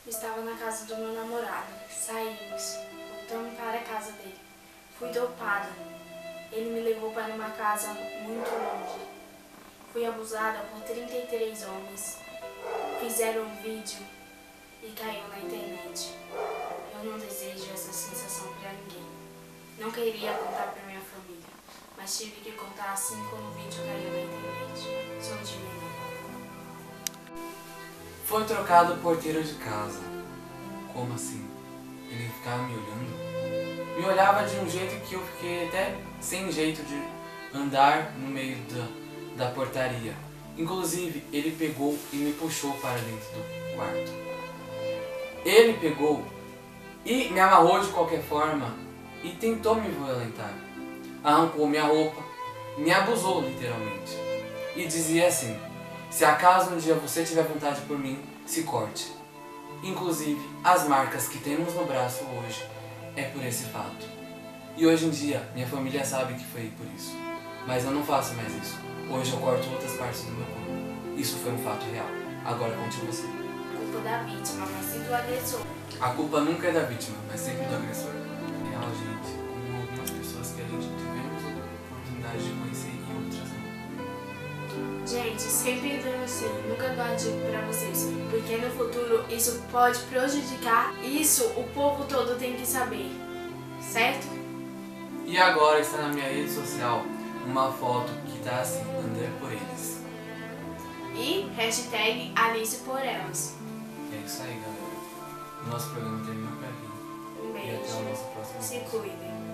Estava na casa do meu namorado. Saímos. Voltamos para a casa dele. Fui dopada. Ele me levou para uma casa muito longe. Fui abusada por 33 homens. Fizeram um vídeo e caiu na internet. Eu não desejo essa sensação para ninguém. Não queria contar para minha família, mas tive que contar assim quando o vídeo caiu na internet. Sou de menino. Foi trocado o porteiro de casa. Como assim? Ele ficava me olhando? Me olhava de um jeito que eu fiquei até sem jeito de andar no meio da portaria. Inclusive, ele pegou e me puxou para dentro do quarto. Ele pegou e me amarrou de qualquer forma e tentou me violentar. Arrancou minha roupa, me abusou literalmente. E dizia assim: se acaso um dia você tiver vontade por mim, se corte. Inclusive, as marcas que temos no braço hoje é por esse fato. E hoje em dia, minha família sabe que foi por isso. Mas eu não faço mais isso. Hoje eu corto outras partes do meu corpo. Isso foi um fato real. Agora conte você. Culpa da vítima, mas sim do agressor. A culpa nunca é da vítima, mas sempre do agressor. Real, gente, como algumas pessoas que a gente tivemos a oportunidade de conhecer e outras não. Gente, sempre denuncie, nunca dou a dica pra vocês, porque no futuro isso pode prejudicar. Isso o povo todo tem que saber, certo? E agora está na minha rede social uma foto que tá assim: André por eles. E hashtag Alice por elas. É isso aí, galera. O nosso programa terminou por aqui. Um E até o beijo. nosso próximo Se vídeo. cuidem.